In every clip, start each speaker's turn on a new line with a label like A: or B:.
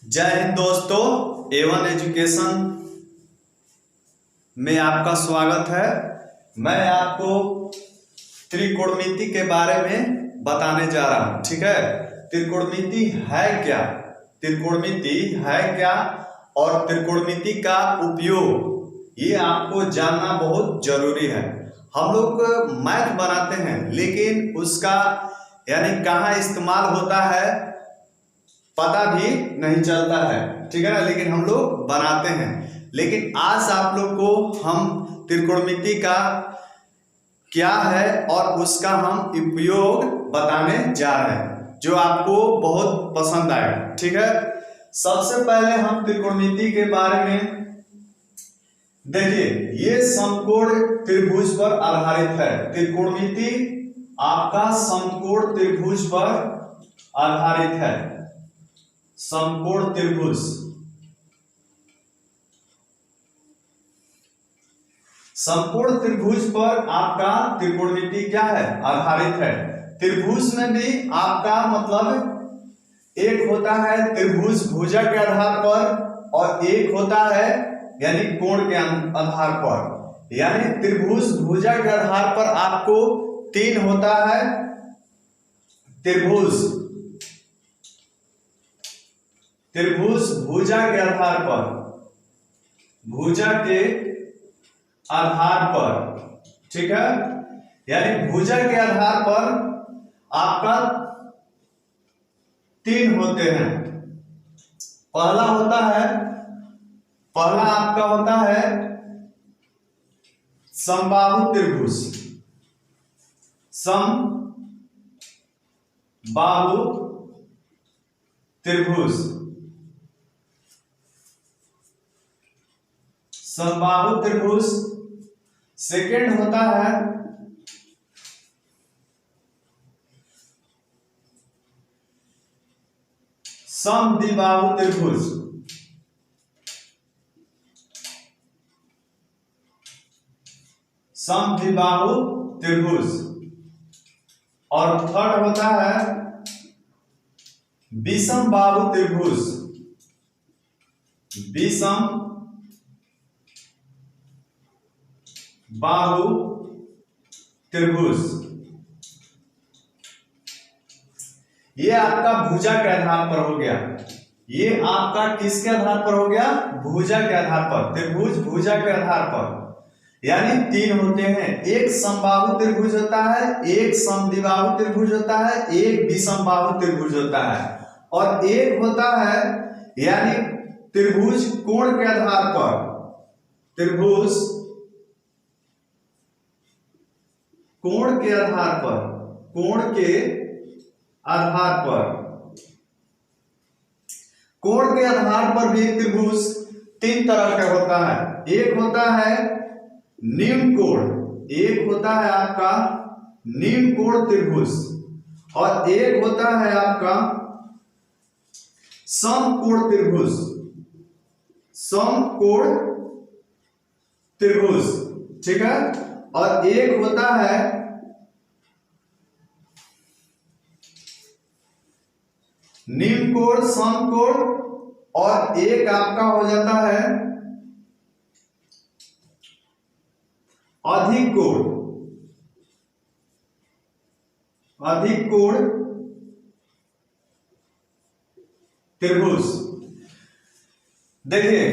A: जय हिंद दोस्तों, A1 education में आपका स्वागत है। मैं आपको त्रिकोणमिति के बारे में बताने जा रहा हूं। ठीक है, त्रिकोणमिति है क्या, त्रिकोणमिति है क्या और त्रिकोणमिति का उपयोग ये आपको जानना बहुत जरूरी है। हम लोग मैथ बनाते हैं लेकिन उसका यानी कहाँ इस्तेमाल होता है पता भी नहीं चलता है। ठीक है ना, लेकिन हम लोग बनाते हैं। लेकिन आज आप लोग को हम त्रिकोणमिति का क्या है और उसका हम उपयोग बताने जा रहे हैं जो आपको बहुत पसंद आएगा। ठीक है, सबसे पहले हम त्रिकोणमिति के बारे में देखिए, ये समकोण त्रिभुज पर आधारित है। त्रिकोणमिति आपका समकोण त्रिभुज पर आधारित है। समकोण त्रिभुज, समकोण त्रिभुज पर आपका त्रिकोणमिति क्या है, आधारित है। त्रिभुज में भी आपका मतलब एक होता है त्रिभुज भुजा के आधार पर और एक होता है यानी कोण के आधार पर। यानी त्रिभुज भुजा के आधार पर आपको तीन होता है त्रिभुज, त्रिभुज भुजा के आधार पर, भुजा के आधार पर। ठीक है, यानी भुजा के आधार पर आपका तीन होते हैं। पहला होता है, पहला आपका होता है समबाहु त्रिभुज, समबाहु त्रिभुज, समबाहु त्रिभुज। सेकेंड होता है समद्विबाहु त्रिभुज, समद्विबाहु त्रिभुज। और थर्ड होता है विषम बाहु त्रिभुज, विषम बाहु त्रिभुज। ये आपका भुजा के आधार पर हो गया। ये आपका किसके आधार पर हो गया, भुजा के आधार पर। त्रिभुज भुजा के आधार पर यानी तीन होते हैं। एक समबाहु त्रिभुज होता है, एक समद्विबाहु त्रिभुज होता है, एक विषम बाहु त्रिभुज होता है और एक होता है यानी त्रिभुज कोण के आधार पर, त्रिभुज कोण के आधार पर, कोण के आधार पर। कोण के आधार पर भी त्रिभुज तीन तरह का होता है। एक होता है निम्न कोण, एक होता है आपका निम्न कोण त्रिभुज और एक होता है आपका समकोण त्रिभुज, समकोण त्रिभुज। ठीक है, और एक होता है निम्न कोण, समकोण और एक आपका हो जाता है अधिक कोण, अधिक कोण त्रिभुज। देखिए,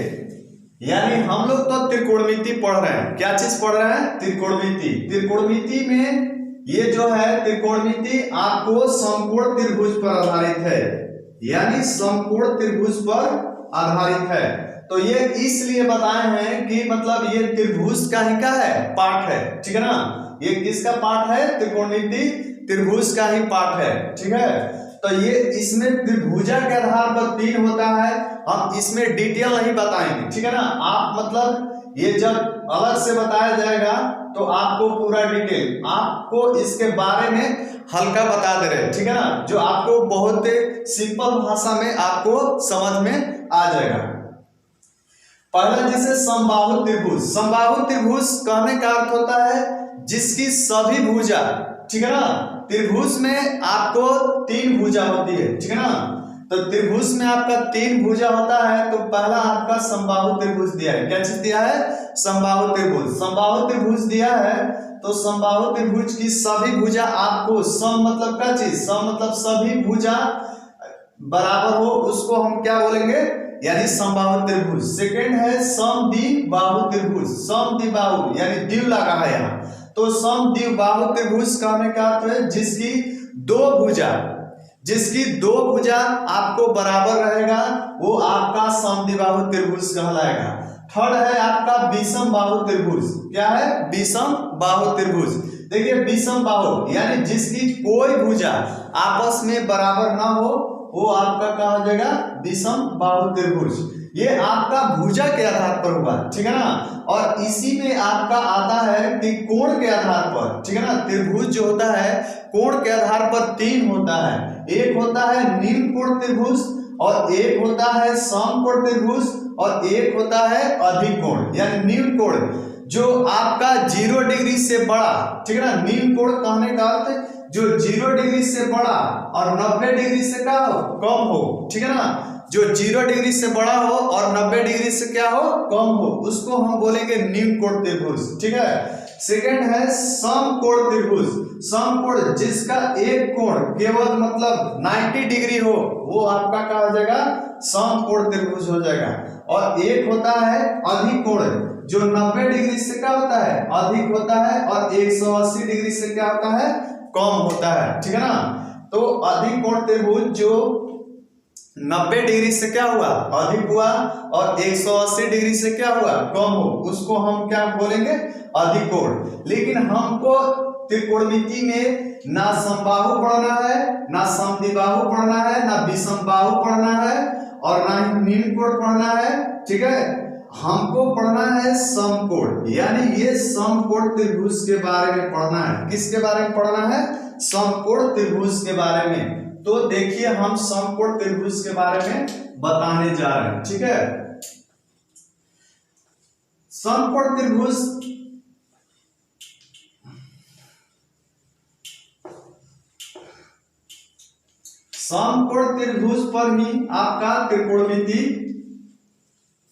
A: यानी हम लोग तो त्रिकोणमिति पढ़ रहे हैं। क्या चीज पढ़ रहे हैं, त्रिकोणमिति। त्रिकोणमिति में ये जो है त्रिकोणमिति आपको समकोण त्रिभुज पर आधारित है, यानी समकोण त्रिभुज पर आधारित है। तो ये इसलिए बताए हैं कि मतलब ये त्रिभुज का ही क्या है, पार्ट है। ठीक है ना, ये किसका पार्ट है, त्रिकोणमिति त्रिभुज का ही पार्ट है। ठीक है, तो ये इसमें त्रिभुजा के आधार पर तीन होता है। हम इसमें डिटेल नहीं बताएंगे। ठीक है ना, आप मतलब ये जब अलग से बताया जाएगा तो आपको पूरा डिटेल, आपको इसके बारे में हल्का बता दे रहे। ठीक है ना, जो आपको बहुत सिंपल भाषा में आपको समझ में आ जाएगा। पहला जैसे समबाहु त्रिभुज। समबाहु त्रिभुज कहने का अर्थ होता है जिसकी सभी भुजा, ठीक है ना, त्रिभुज में आपको तीन भुजा होती है। ठीक है ना, तो त्रिभुज में आपका 3 भुजा होता है, तो पहला आपका समबाहु त्रिभुज दिया है। क्या चीज दिया है? समबाहु त्रिभुज। समबाहु त्रिभुज दिया है तो समबाहु त्रिभुज की सभी भुजा आपको, सम मतलब क्या चीज? सम मतलब सभी भुजा बराबर हो, उसको हम क्या बोलेंगे? यानी समबाहु त्रिभुज। सेकंड है समद्विबाहु त्रिभुज। समद्विबाहु यानी द्वि लगा है यहाँ, तो समद्विबाहु त्रिभुज कहने का अर्थ है जिसकी दो भुजा आपको बराबर रहेगा, वो आपका समद्विबाहु त्रिभुज कहलाएगा। थर्ड है आपका विषम बाहु त्रिभुज। क्या है? विषम बाहु त्रिभुज। देखिए विषम बाहु यानी जिसकी कोई भुजा आपस में बराबर ना हो, वो आपका कहा हो जाएगा विषम बाहु त्रिभुज। ये आपका भुजा के आधार पर हुआ, ठीक है ना। और इसी में आपका आता है कि कोण के आधार पर, ठीक है ना। त्रिभुज जो होता है कोण के आधार पर 3 होता है। एक होता है निम्न कोण त्रिभुज, और एक होता है समकोण त्रिभुज, और एक होता है अधिक कोण यानी निम्न कोण, जो आपका 0 डिग्री से बड़ा, ठीक है ना। निम्न कोण कहने का अर्थ जो 0 डिग्री से बड़ा और 90 डिग्री से क्या हो? कम हो, ठीक है ना। जो 0 डिग्री से बड़ा हो और 90 डिग्री से क्या हो? कम हो, उसको हम बोलेंगे निम्न कोण त्रिभुज, ठीक है। सेकंड है समकोण त्रिभुज। समकोण जिसका एक कोण केवल मतलब 90 डिग्री हो, वो आपका क्या हो जाएगा? समकोण त्रिभुज हो जाएगा। और एक होता है अधिक कोण, जो 90 डिग्री से क्या होता है? अधिक होता है, और 180 डिग्री से क्या होता है? कम होता है, ठीक है ना। तो अधिक कोण त्रिभुज जो 90 डिग्री से क्या हुआ? अधिक हुआ, और 180 डिग्री से क्या हुआ? कम हो, उसको हम क्या बोलेंगे? अधिक कोण। लेकिन हमको त्रिकोणमिति में ना समबाहु पढ़ना है, ना समद्विबाहु पढ़ना है, ना विषमबाहु पढ़ना है, और ना ही निम्न कोण पढ़ना है, ठीक है। हमको पढ़ना है समकोण, यानी ये समकोण त्रिभुज के बारे में पढ़ना है। किसके बारे में पढ़ना है? समकोण त्रिभुज के बारे में। तो देखिए हम समकोण त्रिभुज के बारे में बताने जा रहे हैं, ठीक है। समकोण त्रिभुज समकोण त्रिभुज पर ही आपका त्रिकोणमिति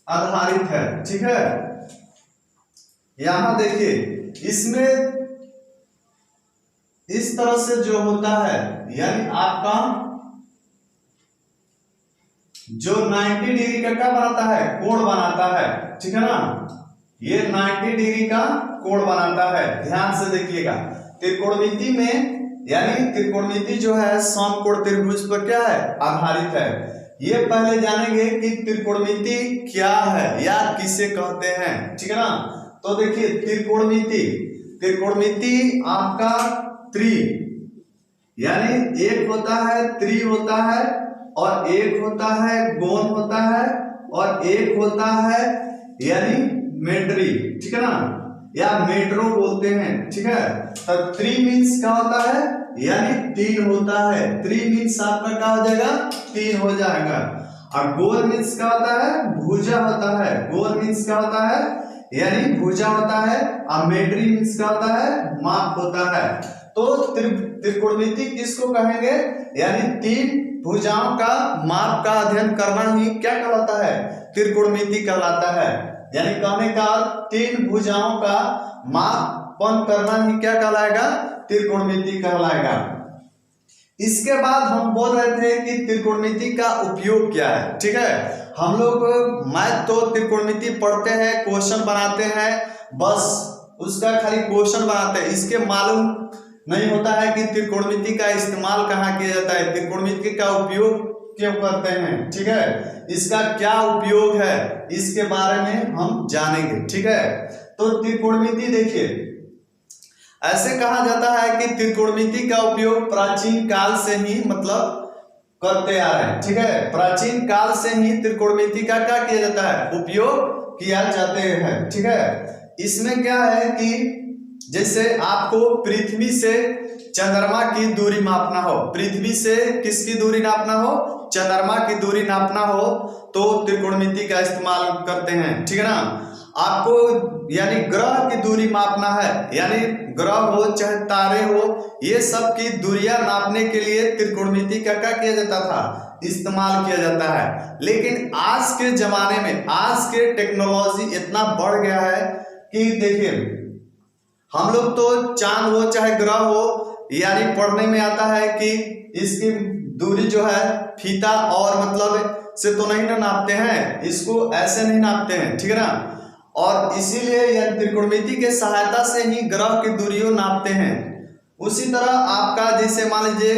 A: आधारित है, ठीक है। यहां देखिए इसमें इस तरह से जो होता है, यानी आपका जो 90 डिग्री का क्या बनाता है? कोण बनाता है, ठीक है ना। ये 90 डिग्री का कोण बनाता है। ध्यान से देखिएगा, त्रिकोणमिति में यानी त्रिकोणमिति जो है समकोण त्रिभुज पर क्या है? आधारित है। ये पहले जानेंगे कि त्रिकोणमिति क्या है या किसे कहते हैं, ठीक है ना। तो देखिए त्रिकोणमिति आपका त्रि यानी एक होता है त्रि होता है, और एक होता है गोण होता है, और एक होता है यानी मेट्री, ठीक है ना, या मेट्रो बोलते हैं, ठीक है। तो त्रि मीन्स क्या होता है? यानी 3 होता है। त्रि मीन्स आपका क्या हो जाएगा? 3 हो जाएगा। और गोल मीन्स क्या होता है? भुजा होता है। गोल मीन्स क्या होता है? यानी भुजा होता है। और मेट्री मीन्स क्या होता है? माप होता है। तो त्रिकोणमिति किसको कहेंगे? यानी 3 भुजाओं का माप का अध्ययन करना ही क्या कहलाता है? त्रिकोणमिति कहलाता है। यानी कहने का 3 भुजाओं का मापन करना ही क्या कहलाएगा? त्रिकोणमिति कहलाएगा। इसके बाद हम बोल रहे थे कि त्रिकोणमिति का उपयोग क्या है, ठीक है। हम लोग मैथ तो त्रिकोणमिति पढ़ते हैं, क्वेश्चन बनाते हैं, बस उसका खाली क्वेश्चन बनाते हैं। इसके मालूम नहीं होता है कि त्रिकोणमिति का इस्तेमाल कहाँ किया जाता है, त्रिकोणमिति का उपयोग क्यों करते हैं, ठीक है। इसका क्या उपयोग है, इसके बारे में हम जानेंगे, ठीक है। तो त्रिकोणमिति देखिए, ऐसे कहा जाता है कि त्रिकोणमिति का उपयोग प्राचीन काल से ही मतलब करते आ रहे हैं, ठीक है। प्राचीन काल से ही त्रिकोणमिति का क्या किया जाता है? उपयोग किया जाते हैं, ठीक है। इसमें क्या है कि जैसे आपको पृथ्वी से चंद्रमा की दूरी मापना हो, पृथ्वी से किसकी दूरी नापना हो? चंद्रमा की दूरी नापना हो तो त्रिकोणमिति का इस्तेमाल करते हैं, ठीक है ना। आपको यानी ग्रह की दूरी मापना है, यानी ग्रह हो चाहे तारे हो, ये सब की दूरियां नापने के लिए त्रिकोणमिति का क्या किया जाता था, इस्तेमाल किया जाता है। लेकिन आज के जमाने में, आज के टेक्नोलॉजी इतना बढ़ गया है कि देखिए हम लोग तो चांद हो चाहे ग्रह हो, यानी पढ़ने में आता है कि इसकी दूरी जो है फीता और मतलब से तो नहीं ना नापते हैं, इसको ऐसे नहीं नापते हैं, ठीक है ना। और इसीलिए यह त्रिकोणमिति के सहायता से ही ग्रह की दूरियों नापते हैं। उसी तरह आपका जैसे मान लीजिए,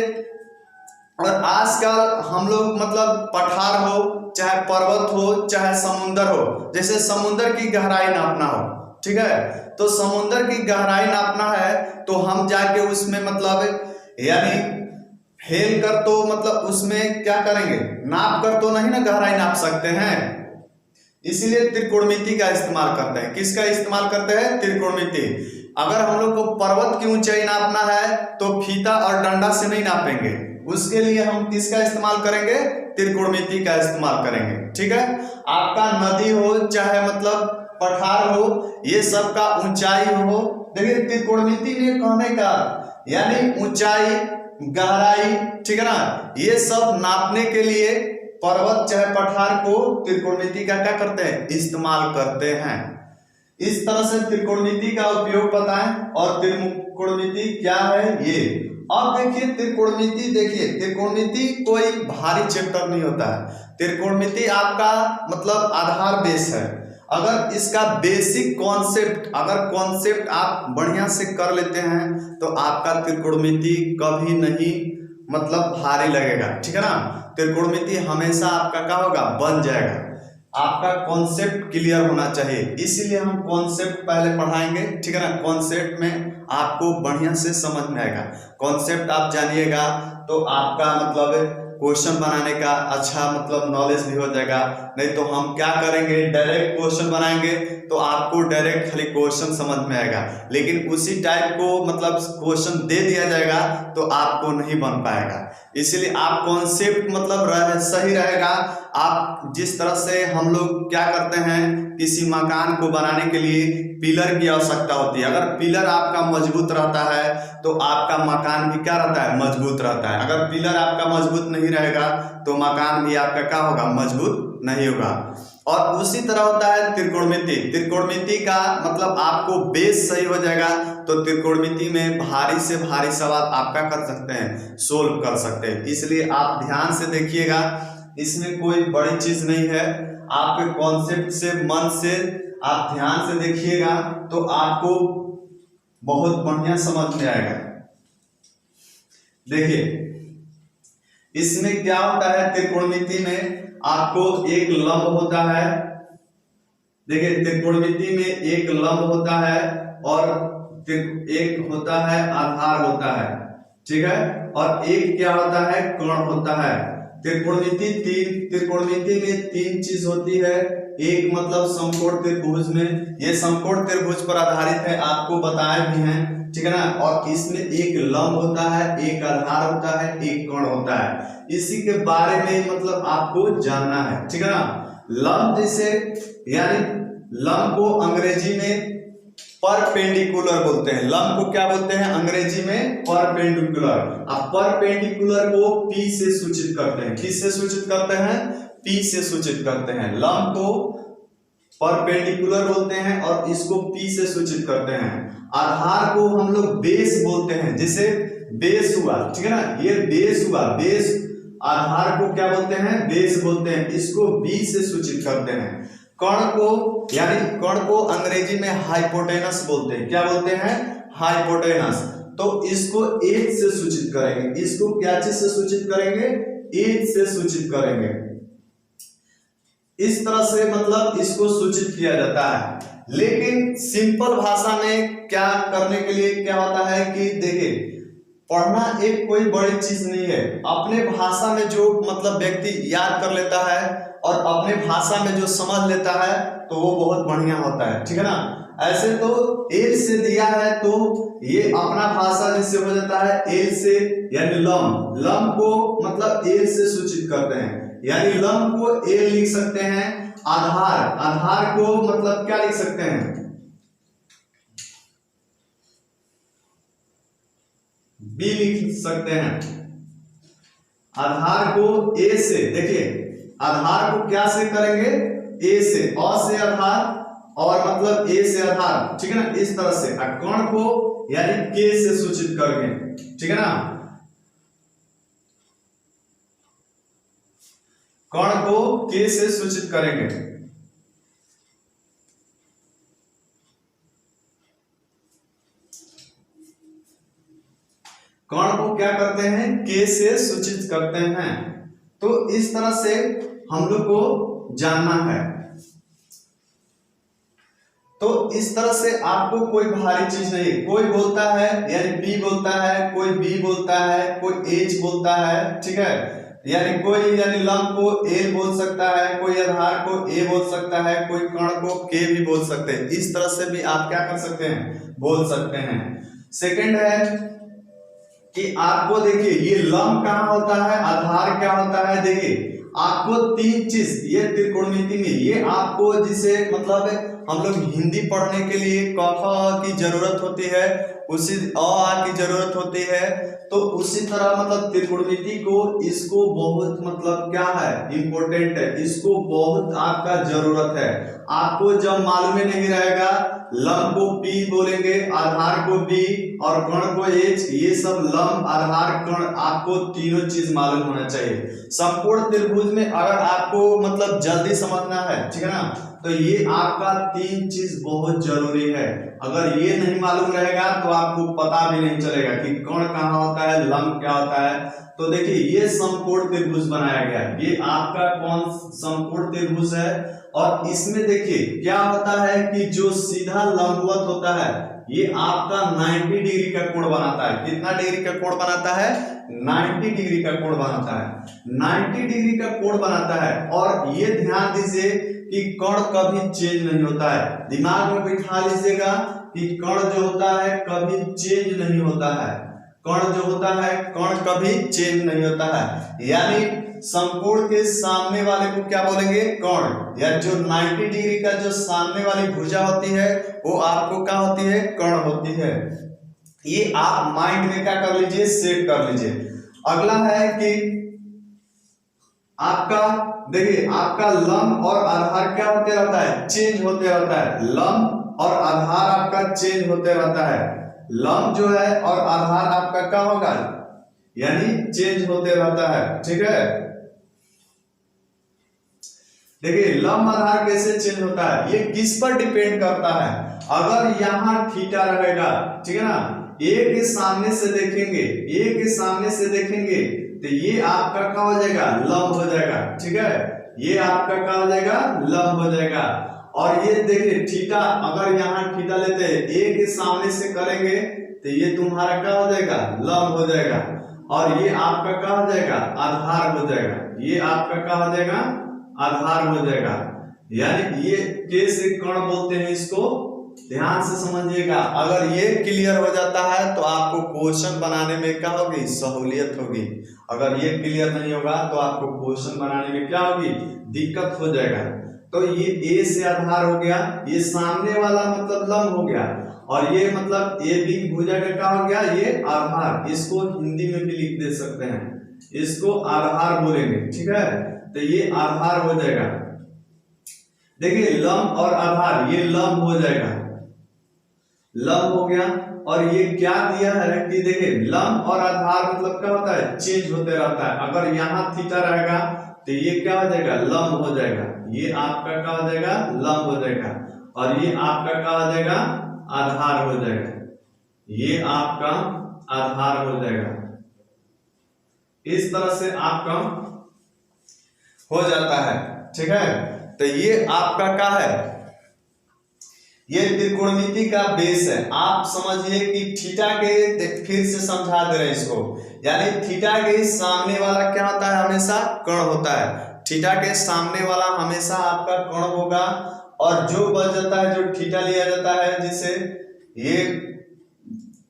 A: और आजकल हम लोग मतलब पठार हो चाहे पर्वत हो चाहे समुंदर हो, जैसे समुंदर की गहराई नापना हो, ठीक है, तो समुंदर की गहराई नापना है तो हम जाके उसमें मतलब यानी हेल कर तो मतलब उसमें क्या करेंगे, नाप कर तो नहीं ना गहराई नाप सकते हैं। इसीलिए त्रिकोणमिति का इस्तेमाल करते हैं। किसका इस्तेमाल करते हैं, त्रिकोणमिति। अगर हम लोग को पर्वत की ऊंचाई नापना है तो फीता और डंडा से नहीं नापेंगे, उसके लिए हम किसका इस्तेमाल करेंगे, त्रिकोणमिति का इस्तेमाल करेंगे, ठीक है। आपका नदी हो चाहे मतलब पठार हो, ये सब का ऊंचाई हो, देखिए त्रिकोणमिति ने कहने का यानी ऊंचाई गहराई, ठीक है ना, ये सब नापने के लिए पर्वत चाहे पठार को त्रिकोणमिति का क्या करते हैं, इस्तेमाल करते हैं। इस तरह से त्रिकोणमिति का उपयोग बताएं और त्रिकोणमिति क्या है ये। अब देखिए त्रिकोणमिति, देखिए त्रिकोणमिति कोई भारी चैप्टर नहीं होता है। त्रिकोणमिति आपका मतलब आधार बेस है। अगर इसका बेसिक कॉन्सेप्ट, अगर कॉन्सेप्ट आप बढ़िया से कर लेते हैं तो आपका त्रिकोणमिति कभी नहीं मतलब भारी लगेगा, ठीक है ना। त्रिकोणमिति हमेशा आपका क्या होगा, बन जाएगा। आपका कॉन्सेप्ट क्लियर होना चाहिए, इसीलिए हम कॉन्सेप्ट पहले पढ़ाएंगे, ठीक है ना। कॉन्सेप्ट में आपको बढ़िया से समझ में आएगा। कॉन्सेप्ट आप जानिएगा तो आपका मतलब क्वेश्चन बनाने का अच्छा मतलब नॉलेज भी हो जाएगा। नहीं तो हम क्या करेंगे, डायरेक्ट क्वेश्चन बनाएंगे तो आपको डायरेक्ट खाली क्वेश्चन समझ में आएगा, लेकिन उसी टाइप को मतलब क्वेश्चन दे दिया जाएगा तो आपको नहीं बन पाएगा। इसलिए आप कॉन्सेप्ट मतलब सही रहेगा। आप जिस तरह से हम लोग क्या करते हैं, किसी मकान को बनाने के लिए पिलर की आवश्यकता होती है। अगर पिलर आपका मजबूत रहता है तो आपका मकान भी क्या रहता है, मजबूत रहता है। अगर पिलर आपका मजबूत नहीं रहेगा तो मकान भी आपका क्या होगा, मजबूत नहीं होगा। और उसी तरह होता है त्रिकोणमिति। त्रिकोणमिति का मतलब आपको बेस सही हो जाएगा तो त्रिकोणमिति में भारी से भारी सवाल आप क्या कर सकते हैं, सोल्व कर सकते हैं। इसलिए आप ध्यान से देखिएगा, इसमें कोई बड़ी चीज नहीं है। आपके कॉन्सेप्ट से, मन से आप ध्यान से देखिएगा तो आपको बहुत बढ़िया समझ में आएगा। देखिए इसमें क्या होता है, त्रिकोणमिति में आपको एक लंब होता है। देखिए त्रिकोणमिति में एक लंब होता है और एक होता है आधार होता है, ठीक है, और एक क्या होता है, कोण होता है। त्रिकोणमिति में तीन चीज होती है। एक मतलब समकोण त्रिभुज में, ये समकोण त्रिभुज पर आधारित है, आपको बताए भी हैं, ठीक है ना। और इसमें एक लंब होता है, एक आधार होता है, एक कोण होता है। इसी के बारे में मतलब आपको जानना है, ठीक है ना। लंब जैसे यानी लंब को अंग्रेजी में परपेंडिकुलर बोलते हैं। लंब को क्या बोलते हैं अंग्रेजी में, परपेंडिकुलर। अब परपेंडिकुलर को P से सूचित करते हैं। किससे सूचित करते हैं, P से सूचित करते हैं। लंब को परपेंडिकुलर बोलते हैं और इसको P से सूचित करते हैं। आधार को हम लोग बेस बोलते हैं, जैसे बेस हुआ, ठीक है ना, ये बेस हुआ, बेस आधार को क्या बोलते हैं, बेस बोलते हैं, इसको B से सूचित करते हैं। कण को यानी कण को अंग्रेजी में हाइपोटेनस बोलते हैं। क्या बोलते हैं, हाइपोटेनस। तो इसको एज से सूचित करेंगे। इसको क्या चीज से सूचित करेंगे, एज से सूचित करेंगे। इस तरह से मतलब इसको सूचित किया जाता है। लेकिन सिंपल भाषा में क्या करने के लिए क्या होता है कि देखिए पढ़ना एक कोई बड़ी चीज नहीं है। अपने भाषा में जो मतलब व्यक्ति याद कर लेता है और अपने भाषा में जो समझ लेता है तो वो बहुत बढ़िया होता है, ठीक है ना। ऐसे तो एल से दिया है तो ये अपना भाषा जिससे हो जाता है एल से, यानी लम को मतलब एल से सूचित करते हैं, यानी लम को एल लिख सकते हैं। आधार को मतलब क्या लिख सकते हैं, बी लिख सकते हैं। आधार को ए से, देखिए आधार को क्या से करेंगे, ए से, अ से आधार और मतलब ए से आधार, ठीक है ना, इस तरह से। कण को यानी के से सूचित करेंगे, ठीक है ना, कण को के से सूचित करेंगे। कण को क्या करते हैं, के से सूचित करते हैं। तो इस तरह से हम लोग को जानना है। तो इस तरह से आपको कोई भारी चीज नहीं, कोई बोलता है यानी बी बोलता है, कोई बी बोलता है, कोई एच बोलता है, ठीक है, यानी कोई यानी लम को एल बोल सकता है, कोई आधार को ए बोल सकता है, कोई कण को के भी बोल सकते हैं। इस तरह से भी आप क्या कर सकते हैं, बोल सकते हैं। सेकंड है कि आपको देखिए ये लम कहाँ होता है, आधार क्या होता है। देखिए आपको तीन चीज ये त्रिकोणमिति में, ये आपको जिसे मतलब हम लोग हिंदी पढ़ने के लिए क ख की जरूरत होती है, उसी अ आ की जरूरत होती है, तो उसी तरह मतलब त्रिकोणमिति को इसको बहुत मतलब क्या है, इंपॉर्टेंट है, इसको बहुत आपका जरूरत है। आपको जब मालूम नहीं रहेगा, लम को पी बोलेंगे, आधार को बी और कण को एच, ये सब लम आधार कण आपको तीनों चीज मालूम होना चाहिए। समकोण त्रिभुज में अगर आपको मतलब जल्दी समझना है, ठीक है ना, तो ये आपका तीन चीज बहुत जरूरी है। अगर ये नहीं मालूम रहेगा तो आपको पता भी नहीं चलेगा कि कण कहाँ होता है, लम क्या होता है। तो देखिए ये समकोण त्रिभुज बनाया गया, ये आपका कौन समकोण त्रिभुज है। और इसमें देखिए क्या होता है कि जो सीधा लंबवत होता है ये आपका 90 डिग्री का कोण बनाता है। कितना डिग्री का कोण बनाता है, 90 डिग्री का कोण बनाता है, 90 डिग्री का कोण बनाता है। और ये ध्यान दीजिए कि कण कभी चेंज नहीं होता है, दिमाग में बिठा लीजिएगा कि कण जो होता है कभी चेंज नहीं होता है, कण जो होता है कण कभी चेंज नहीं होता है। यानी समकोण के सामने वाले को क्या बोलेंगे, कण, या जो 90 डिग्री का जो सामने वाली भुजा होती है वो आपको क्या होती है, कण होती है। ये आप माइंड में क्या कर लीजिए, सेट कर लीजिए। अगला है कि आपका देखिए आपका लम और आधार क्या होते रहता है, चेंज होते रहता है। लम और आधार आपका चेंज होते रहता है। लम जो है और आधार आपका क्या होगा, यानी चेंज होते रहता है, ठीक है। देखिए लम आधार कैसे चेंज होता है, ये किस पर डिपेंड करता है। अगर यहाँ थीटा रहेगा, ठीक है ना, ए के सामने से देखेंगे, ए के सामने से देखेंगे तो ये आपका क्या हो जाएगा, लंब हो जाएगा, ठीक है, ये आपका क्या हो जाएगा, लंब हो जाएगा। और ये देखिए थीटा, अगर यहाँ थीटा लेते हैं ए के सामने से करेंगे तो ये तुम्हारा क्या हो जाएगा, लंब हो जाएगा। और ये आपका क्या हो जाएगा, आधार हो जाएगा, ये आपका क्या हो जाएगा, आधार हो जाएगा। यानी ये के से कण बोलते हैं, इसको ध्यान से समझिएगा। अगर ये क्लियर हो जाता है तो आपको क्वेश्चन बनाने में क्या होगी, सहूलियत होगी। अगर ये क्लियर नहीं होगा तो आपको क्वेश्चन बनाने में क्या होगी, दिक्कत हो जाएगा। तो ये ए से आधार हो गया, ये सामने वाला मतलब लंब हो गया, और ये मतलब ए बी भुजा का क्या हो गया, ये आधार। इसको हिंदी में भी लिख दे सकते हैं, इसको आधार बोलेंगे, ठीक है। तो ये आधार हो जाएगा। देखिए लंब और आधार, ये लंब हो जाएगा, लंब हो गया। और ये क्या दिया है कि देखिए लंब और आधार मतलब क्या होता है, चेंज होते रहता है। अगर यहाँ थीटा रहेगा तो ये क्या हो जाएगा, लंब हो जाएगा, ये आपका क्या हो जाएगा, लंब हो जाएगा। और ये आपका क्या हो जाएगा, आधार हो जाएगा, ये आपका आधार हो जाएगा। इस तरह से आपका हो जाता है, ठीक है। तो ये आपका क्या है, ये त्रिकोणमिति का बेस है। आप समझिए कि थीटा के, फिर से समझा दे रहे हैं इसको, यानी थीटा के सामने वाला क्या होता है, हमेशा कण होता है। थीटा के सामने वाला हमेशा आपका कण होगा। और जो बच जाता है, जो थीटा लिया जाता है, जिसे ये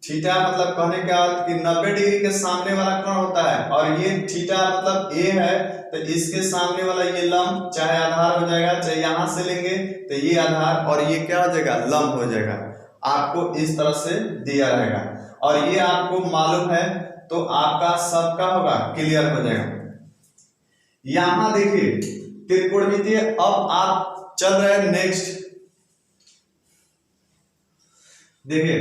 A: थीटा मतलब कहने का अर्थ कि 90 डिग्री के सामने वाला कोण होता है, और ये थीटा मतलब ए है, तो इसके सामने वाला ये लंब चाहे आधार हो जाएगा, चाहे यहां से लेंगे तो ये आधार और ये क्या हो जाएगा, लंब हो जाएगा। आपको इस तरह से दिया रहेगा और ये आपको मालूम है तो आपका सबका होगा क्लियर हो जाएगा। यहां देखिए त्रिकोणमितीय, अब आप चल रहे हैं नेक्स्ट। देखिए